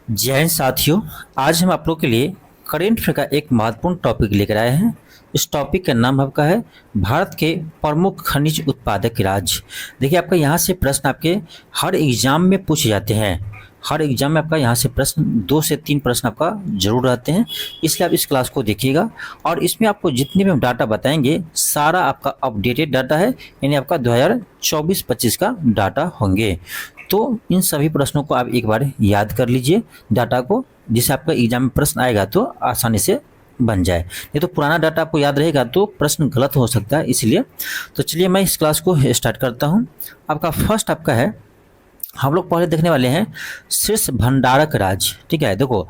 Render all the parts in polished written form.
जय हिंद साथियों। आज हम आप लोग के लिए करेंट अफेयर का एक महत्वपूर्ण टॉपिक लेकर आए हैं। इस टॉपिक का नाम आपका है भारत के प्रमुख खनिज उत्पादक राज्य। देखिए, आपका यहाँ से प्रश्न आपके हर एग्जाम में पूछे जाते हैं। हर एग्जाम में आपका यहाँ से प्रश्न 2 से 3 प्रश्न आपका जरूर रहते हैं, इसलिए आप इस क्लास को देखिएगा। और इसमें आपको जितने भी हम डाटा बताएंगे सारा आपका अपडेटेड डाटा है, यानी आपका 2024-25 का डाटा होंगे। तो इन सभी प्रश्नों को आप एक बार याद कर लीजिए डाटा को, जिससे आपका एग्जाम में प्रश्न आएगा तो आसानी से बन जाए। नहीं तो पुराना डाटा आपको याद रहेगा तो प्रश्न गलत हो सकता है, इसलिए तो चलिए मैं इस क्लास को स्टार्ट करता हूं। आपका फर्स्ट आपका है, हम लोग पहले देखने वाले हैं शीर्ष भंडारक राज्य। ठीक है, देखो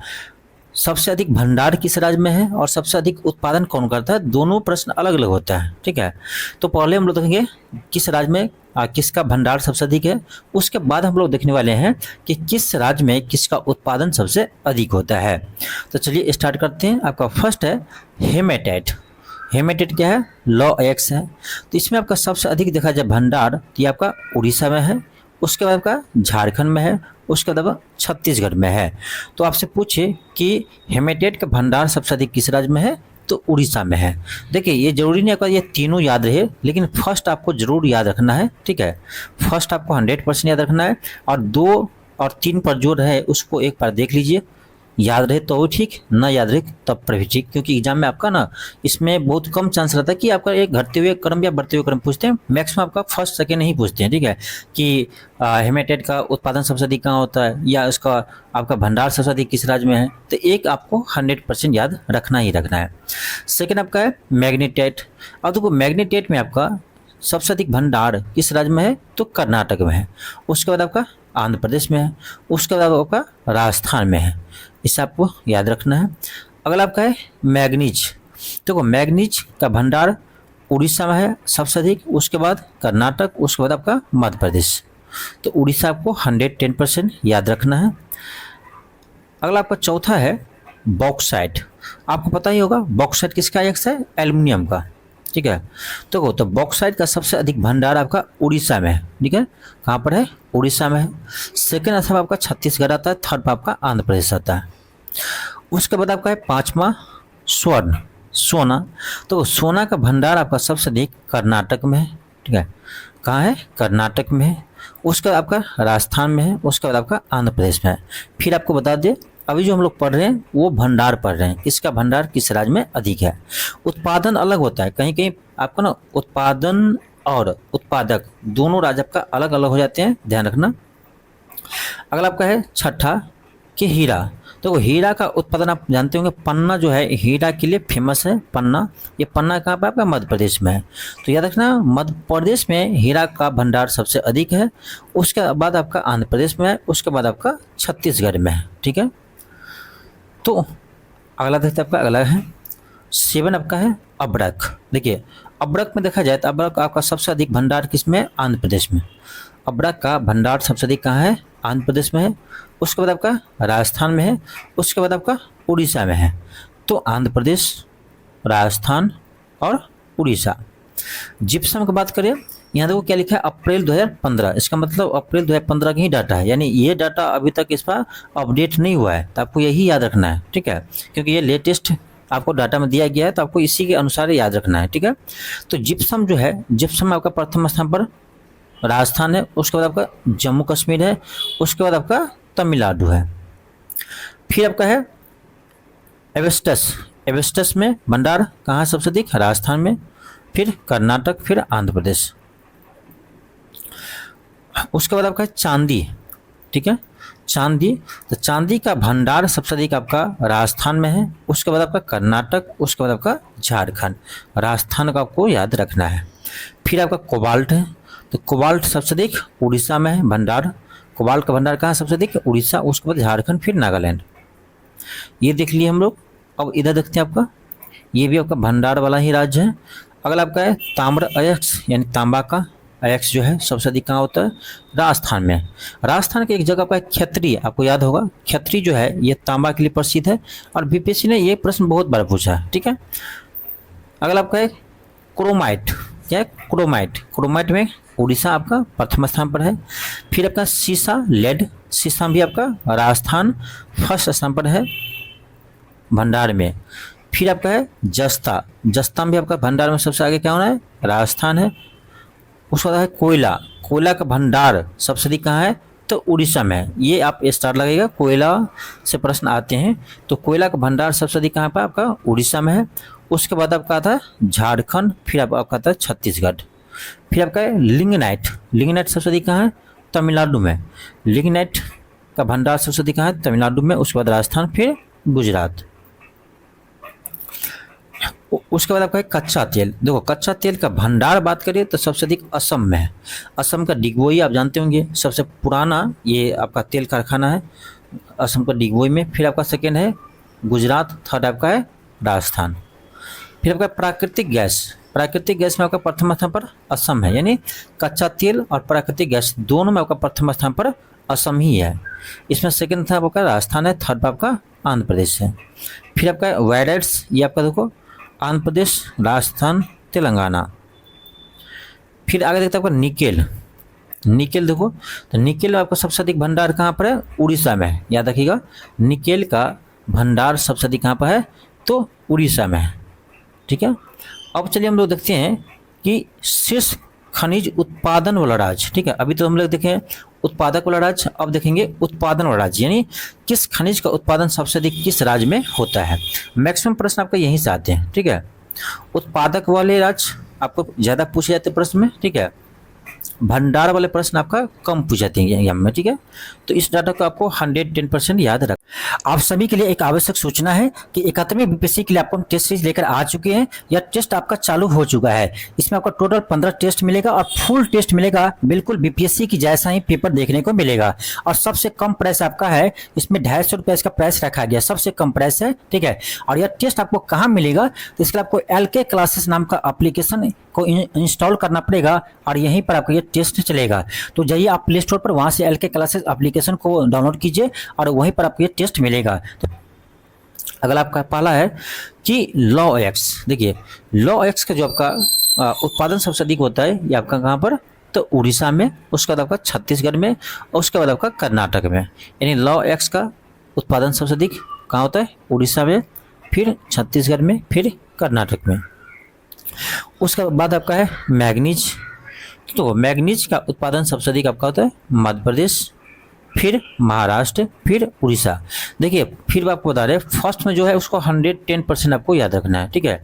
सबसे अधिक भंडार किस राज्य में है और सबसे अधिक उत्पादन कौन करता है, दोनों प्रश्न अलग अलग होता है। ठीक है, तो पहले हम लोग देखेंगे किस राज्य में किसका भंडार सबसे अधिक है। उसके बाद हम लोग देखने वाले हैं कि किस राज्य में किसका उत्पादन सबसे अधिक होता है। तो चलिए स्टार्ट करते हैं। आपका फर्स्ट है हेमेटाइट। हेमेटाइट क्या है, लॉ एक्स है। तो इसमें आपका सबसे अधिक देखा जाए भंडार तो ये आपका उड़ीसा में है, उसके बाद आपका झारखंड में है, उसके बाद छत्तीसगढ़ में है। तो आपसे पूछे कि हेमेटाइट का भंडार सबसे अधिक किस राज्य में है, तो उड़ीसा में है। देखिए ये जरूरी नहीं आपका ये तीनों याद रहे, लेकिन फर्स्ट आपको जरूर याद रखना है। ठीक है, फर्स्ट आपको 100% याद रखना है, और 2 और 3 पर जो रहे उसको एक बार देख लीजिए। याद रहे तो ठीक, ना याद रहे तब पर भी ठीक, क्योंकि एग्जाम में आपका ना इसमें बहुत कम चांस रहता है कि आपका एक घटते हुए क्रम या बढ़ते हुए क्रम पूछते हैं। मैक्सिमम आपका फर्स्ट सेकेंड नहीं पूछते हैं। ठीक है, कि हेमेटाइट का उत्पादन सबसे अधिक कहाँ होता है या उसका आपका भंडार सबसे अधिक किस राज्य में है, तो एक आपको 100% याद रखना ही रखना है। सेकेंड आपका है मैग्नीटाइट। अब देखो मैग्नीटाइट में आपका सबसे अधिक भंडार किस राज्य में है, तो कर्नाटक में है। उसके बाद आपका आंध्र प्रदेश में है, उसके बाद आपका राजस्थान में है। इसे आपको याद रखना है। अगला आपका है मैग्नीज। देखो मैग्नीज का भंडार उड़ीसा में है सबसे अधिक, उसके बाद कर्नाटक, उसके बाद आपका मध्य प्रदेश। तो उड़ीसा आपको 110% याद रखना है। अगला आपका चौथा है बॉक्साइट। आपको पता ही होगा बॉक्साइट किसका एक्स है, एल्युमिनियम का। ठीक है, तो बॉक्साइट का सबसे अधिक भंडार आपका उड़ीसा में है। ठीक है, कहाँ पर है, उड़ीसा में है। सेकेंड स्थान आपका छत्तीसगढ़ आता है, थर्ड पर आपका आंध्र प्रदेश आता है। उसके बाद आपका है पांचवा स्वर्ण, सोना। तो सोना का भंडार आपका सबसे अधिक कर्नाटक में है। ठीक है, कहाँ है, कर्नाटक में है। उसके बाद आपका राजस्थान में है, उसके बाद आपका आंध्र प्रदेश में है। फिर आपको बता दें अभी जो हम लोग पढ़ रहे हैं वो भंडार पढ़ रहे हैं, इसका भंडार किस राज्य में अधिक है। उत्पादन अलग होता है, कहीं कहीं आपका ना उत्पादन और उत्पादक दोनों राज्य आपका अलग अलग हो जाते हैं, ध्यान रखना। अगला आपका है छठा कि हीरा। तो हीरा का उत्पादन आप जानते होंगे, पन्ना जो है हीरा के लिए फेमस है। पन्ना, ये पन्ना कहाँ पर आपका मध्य प्रदेश में है। तो याद रखना मध्य प्रदेश में हीरा का भंडार सबसे अधिक है, उसके बाद आपका आंध्र प्रदेश में है, उसके बाद आपका छत्तीसगढ़ में है। ठीक है, तो अगला देखते हैं आपका, अगला है 7 आपका है अब्रक। देखिए अब्रक में देखा जाए तो अब्रक आपका सबसे अधिक भंडार किस में है, आंध्र प्रदेश में। अब्रक का भंडार सबसे अधिक कहाँ है, आंध्र प्रदेश में है। उसके बाद आपका राजस्थान में है, उसके बाद आपका उड़ीसा में है। तो आंध्र प्रदेश, राजस्थान और उड़ीसा। जिप्सम की बात करें, यहाँ देखो क्या लिखा है, अप्रैल 2015। इसका मतलब अप्रैल 2015 का ही डाटा है, यानी ये डाटा अभी तक इस पर अपडेट नहीं हुआ है, तो आपको यही याद रखना है। ठीक है, क्योंकि ये लेटेस्ट आपको डाटा में दिया गया है, तो आपको इसी के अनुसार याद रखना है। ठीक है, तो जिप्सम जो है, जिप्सम आपका प्रथम स्थान पर राजस्थान है, उसके बाद आपका जम्मू कश्मीर है, उसके बाद आपका तमिलनाडु है। फिर आपका है एवेस्टस। एवेस्टस में भंडार कहाँ सबसे अधिक, राजस्थान में, फिर कर्नाटक, फिर आंध्र प्रदेश। उसके बाद आपका चांदी। ठीक है, चांदी, तो चांदी का भंडार सबसे अधिक आपका राजस्थान में है, उसके बाद आपका कर्नाटक, उसके बाद आपका झारखंड। राजस्थान का आपको याद रखना है। फिर आपका कोबाल्ट है, तो कोबाल्ट सबसे अधिक उड़ीसा में है भंडार। कोबाल्ट का भंडार कहाँ सबसे अधिक, उड़ीसा, उसके बाद झारखंड, फिर नागालैंड। ये देख लिए हम लोग। अब इधर देखते हैं आपका, ये भी आपका भंडार वाला ही राज्य है। अगला आपका है ताम्र अयस्क, यानी तांबा का अयस्क जो है सबसे अधिक कहाँ होता है, राजस्थान में। राजस्थान के एक जगह पर खत्री, आपको याद होगा, खत्री जो है ये तांबा के लिए प्रसिद्ध है, और बीपीएससी ने ये प्रश्न बहुत बार पूछा है। ठीक है, अगला आपका है क्रोमाइट। क्या है, क्रोमाइट। क्रोमाइट में उड़ीसा आपका प्रथम स्थान पर है। फिर आपका सीसा, लेड, शीशम भी आपका राजस्थान फर्स्ट स्थान पर है भंडार में। फिर आपका है जस्ता, जस्ता में भी आपका भंडार में सबसे आगे क्या होना है, राजस्थान है। उसके बाद है कोयला, कोयला का भंडार सबसे अधिक कहाँ है, तो उड़ीसा में है। ये आप स्टार लगेगा, कोयला से प्रश्न आते हैं तो कोयला का भंडार सबसे अधिक कहाँ पर आपका उड़ीसा में है। उसके बाद आपका आता है झारखंड, फिर आपका आता है छत्तीसगढ़। फिर आपका है लिग्नाइट, लिग्नाइट सबसे अधिक कहाँ है, तमिलनाडु में। लिग्नाइट का भंडार सबसे अधिक कहाँ है, तमिलनाडु में। उसके बाद राजस्थान, फिर गुजरात। उसके बाद आपका है कच्चा तेल। देखो कच्चा तेल का भंडार बात करें तो सबसे अधिक असम में है। असम का डिगबोई आप जानते होंगे, सबसे पुराना ये आपका तेल कारखाना है असम का डिगबोई में। फिर आपका सेकेंड है गुजरात, थर्ड आपका है राजस्थान। फिर आपका प्राकृतिक गैस, प्राकृतिक गैस में आपका प्रथम स्थान पर असम है, यानी कच्चा तेल और प्राकृतिक गैस दोनों में आपका प्रथम स्थान पर असम ही है। इसमें सेकेंड स्थान आपका राजस्थान है, थर्ड आपका आंध्र प्रदेश है। फिर आपका वायराइट्स, ये आपका देखो आंध्र प्रदेश, राजस्थान, तेलंगाना। फिर आगे देखते हैं आपका निकेल, निकेल देखो तो निकेल आपका सबसे अधिक भंडार कहाँ पर है, उड़ीसा में है। याद रखिएगा निकेल का भंडार सबसे अधिक कहाँ पर है, तो उड़ीसा में है। ठीक है, अब चलिए हम लोग देखते हैं कि शीर्ष खनिज उत्पादन वाला राज्य। ठीक है, अभी तो हम लोग देखें उत्पादक वाला राज्य, अब देखेंगे उत्पादन वाला राज्य, यानी किस खनिज का उत्पादन सबसे अधिक किस राज्य में होता है। मैक्सिमम प्रश्न आपका यहीं से आते हैं। ठीक है, उत्पादक वाले राज्य आपको ज़्यादा पूछे जाते हैं प्रश्न में। ठीक है, भंडार वाले प्रश्न आपका कम पूछ जाते हैं एग्जाम में। ठीक है, तो इस डाटा को आपको 110% याद रख। आप सभी के लिए एक आवश्यक सूचना है कि 71वें बीपीएससी के लिए आपको हम टेस्ट सीरीज लेकर आ चुके हैं। यह टेस्ट आपका चालू हो चुका है। इसमें आपका टोटल 15 टेस्ट मिलेगा और फुल टेस्ट मिलेगा, बिल्कुल बीपीएससी की जैसा ही पेपर देखने को मिलेगा। और सबसे कम प्राइस आपका है, इसमें 250 रुपये इसका प्राइस रखा गया, सबसे कम प्राइस है। ठीक है, और यह टेस्ट आपको कहाँ मिलेगा, तो इसके लिए आपको LK क्लासेस नाम का एप्लीकेशन को इंस्टॉल करना पड़ेगा और यहीं पर आपका ये टेस्ट चलेगा। तो जाइए आप प्ले स्टोर पर, वहाँ से LK क्लासेस एप्लीकेशन को डाउनलोड कीजिए और वहीं पर आपको ये टेस्ट मिलेगा। तो अगला आपका पहला है कि लॉ एक्स। देखिए लॉ एक्स का जो आपका उत्पादन सबसे अधिक होता है, ये आपका कहाँ पर, तो उड़ीसा में। उसके बाद आपका छत्तीसगढ़ में और उसके बाद आपका कर्नाटक में। यानी लॉ एक्स का उत्पादन सबसे अधिक कहाँ होता है, उड़ीसा में, फिर छत्तीसगढ़ में, फिर कर्नाटक में। उसके बाद आपका है मैग्नीज। तो मैग्नीज का उत्पादन सबसे अधिक आपका होता है मध्य प्रदेश, फिर महाराष्ट्र, फिर उड़ीसा। देखिए फिर आपको बता रहे फर्स्ट में जो है उसको 110% आपको याद रखना है। ठीक है,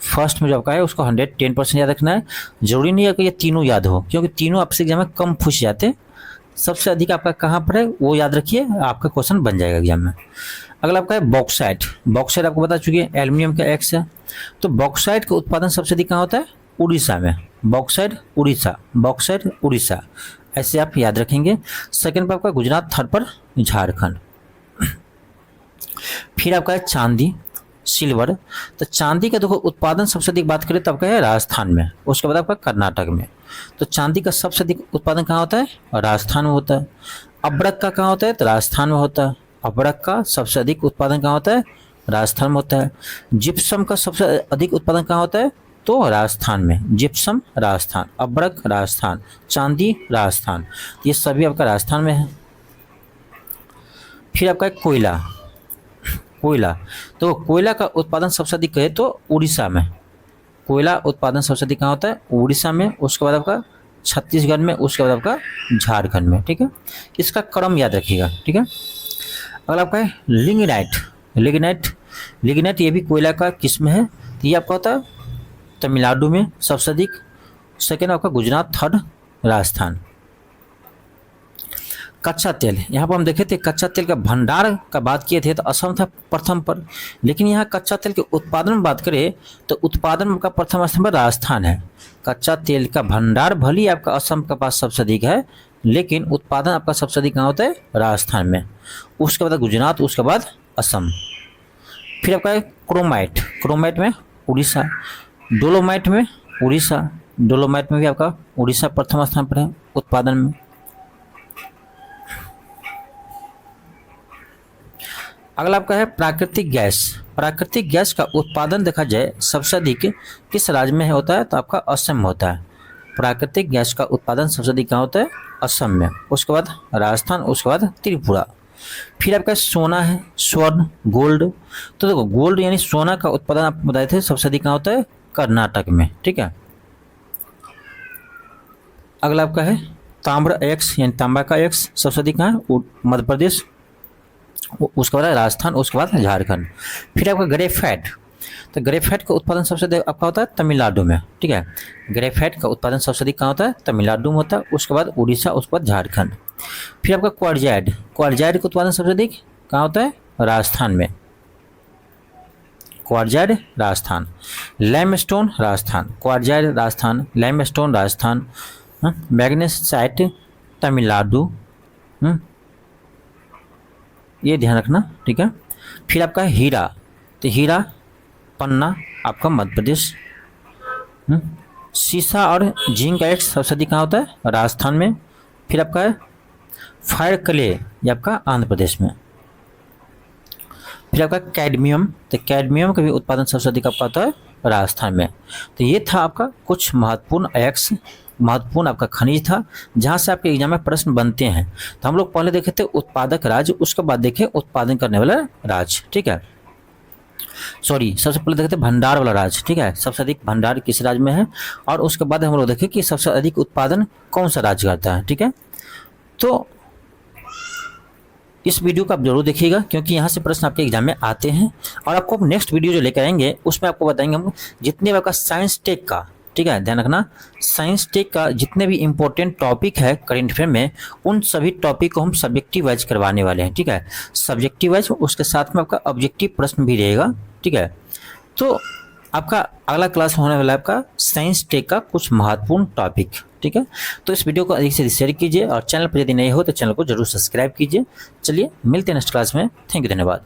फर्स्ट में जो आपका है उसको 110% याद रखना है। जरूरी नहीं है कि ये तीनों याद हो, क्योंकि तीनों आपसे एग्जाम में कम पूछ जाते हैं। सबसे अधिक आपका कहाँ पर है वो याद रखिए, आपका क्वेश्चन बन जाएगा एग्जाम में। अगला आपका है बॉक्साइट। बॉक्साइट आपको बता चुके हैं एल्यूमिनियम का एक्स है। तो बॉक्साइट का उत्पादन सबसे अधिक कहाँ होता है, उड़ीसा में। बॉक्साइट उड़ीसा, बॉक्साइट उड़ीसा, ऐसे आप याद रखेंगे। सेकंड पर आपका गुजरात, थर्ड पर झारखंड। फिर आपका है चांदी, सिल्वर। तो चांदी का देखो उत्पादन सबसे अधिक बात करें तो आपका है राजस्थान में, उसके बाद आपका कर्नाटक में। तो चांदी का सबसे अधिक उत्पादन कहाँ होता है, राजस्थान में होता है। अब्रक का कहाँ होता है, तो राजस्थान में होता है। अब्रक का सबसे अधिक उत्पादन कहाँ होता है, राजस्थान में होता है। जिप्सम का सबसे अधिक उत्पादन कहाँ होता है, तो राजस्थान में। जिप्सम राजस्थान, अब्रक राजस्थान, चांदी राजस्थान, ये सभी आपका राजस्थान में है। फिर आपका कोयला, कोयला। तो कोयला का उत्पादन सबसे अधिक है तो उड़ीसा में। कोयला उत्पादन सबसे अधिक कहाँ होता है, उड़ीसा में। उसके बाद आपका छत्तीसगढ़ में, उसके बाद आपका झारखंड में। ठीक है, इसका क्रम याद रखिएगा। ठीक है, अगला आपका है लिग्नाइट। लिग्नाइट, लिग्नाइट ये भी कोयला का किस्म है। तो ये आपका होता है तमिलनाडु में सबसे अधिक। सेकेंड आपका गुजरात, थर्ड राजस्थान। कच्चा तेल, यहाँ पर हम देखे थे कच्चा तेल का भंडार का बात किए थे तो असम था प्रथम पर, लेकिन यहाँ कच्चा तेल के उत्पादन में बात करें तो उत्पादन का प्रथम स्थान पर राजस्थान है। कच्चा तेल का भंडार भले ही आपका असम के पास सबसे अधिक है, लेकिन उत्पादन आपका सबसे अधिक कहाँ होता है, राजस्थान में। उसके बाद गुजरात, उसके बाद असम। फिर आपका है क्रोमाइट। क्रोमाइट में उड़ीसा। डोलोमाइट में उड़ीसा। डोलोमाइट में भी आपका उड़ीसा प्रथम स्थान पर है उत्पादन में। अगला आपका है प्राकृतिक गैस। प्राकृतिक गैस का उत्पादन देखा जाए सबसे अधिक किस राज्य में होता है, तो आपका असम में होता है। प्राकृतिक गैस का उत्पादन सबसे अधिक कहाँ होता है, असम में, उसके बाद राजस्थान, उसके बाद त्रिपुरा। फिर आपका सोना है, स्वर्ण, गोल्ड। तो देखो गोल्ड यानी सोना का उत्पादन आप बताए थे सबसे अधिक कहाँ होता है, कर्नाटक में, ठीक है। अगला आपका है ताम्र एक्स यानी तांबा का एक्स सबसे अधिक कहाँ है, मध्य प्रदेश, उसके बाद राजस्थान, उसके बाद झारखंड। फिर आपका ग्रेफाइट, तो ग्रेफाइट का उत्पादन सबसे अधिक आपका होता है तमिलनाडु में, ठीक है। ग्रेफाइट का उत्पादन सबसे अधिक कहाँ होता है, तमिलनाडु में होता है, उसके बाद उड़ीसा, उसके बाद झारखंड। फिर आपका क्वार्जाइड, क्वार्जाइड का उत्पादन सबसे अधिक कहाँ होता है, राजस्थान में, क्वार्जाइड राजस्थान। लैमस्टोन राजस्थान, क्वार्जाइड राजस्थान, लैमस्टोन राजस्थान, मैग्नेसाइट तमिलनाडु, ये ध्यान रखना, ठीक है। फिर आपका हीरा, तो हीरा पन्ना आपका मध्य प्रदेश। सीसा और जिंक का एक्स सबसे अधिक कहाँ होता है, राजस्थान में। फिर आपका है फायर क्ले, ये आपका आंध्र प्रदेश में। फिर आपका कैडमियम, तो कैडमियम का भी उत्पादन सबसे अधिक आपका होता है राजस्थान में। तो ये था आपका कुछ महत्वपूर्ण एक्स, महत्वपूर्ण आपका खनिज था जहाँ से आपके एग्जाम में प्रश्न बनते हैं। तो हम लोग पहले देखे थे उत्पादक राज्य, उसके बाद देखे उत्पादन करने वाला राज्य, ठीक है। सॉरी, सबसे पहले देखे थे भंडार वाला राज्य, ठीक है, सबसे अधिक भंडार किस राज्य में है, और उसके बाद हम लोग देखे कि सबसे अधिक उत्पादन कौन सा राज्य करता है, ठीक है। तो इस वीडियो को आप जरूर देखिएगा क्योंकि यहाँ से प्रश्न आपके एग्जाम में आते हैं। और आपको नेक्स्ट वीडियो जो लेकर आएंगे उसमें आपको बताएंगे हम जितने भी आपका साइंस टेक का, ठीक है, ध्यान रखना, साइंस टेक का जितने भी इंपॉर्टेंट टॉपिक है करेंट अफेयर में, उन सभी टॉपिक को हम सब्जेक्टिव वाइज करवाने वाले हैं, ठीक है, सब्जेक्टिव वाइज, उसके साथ में आपका ऑब्जेक्टिव प्रश्न भी रहेगा, ठीक है। तो आपका अगला क्लास होने वाला है आपका साइंस टेक का कुछ महत्वपूर्ण टॉपिक, ठीक है। तो इस वीडियो को अधिक से अधिक शेयर कीजिए और चैनल पर यदि नए हो तो चैनल को जरूर सब्सक्राइब कीजिए। चलिए मिलते हैं नेक्स्ट क्लास में, थैंक यू, धन्यवाद।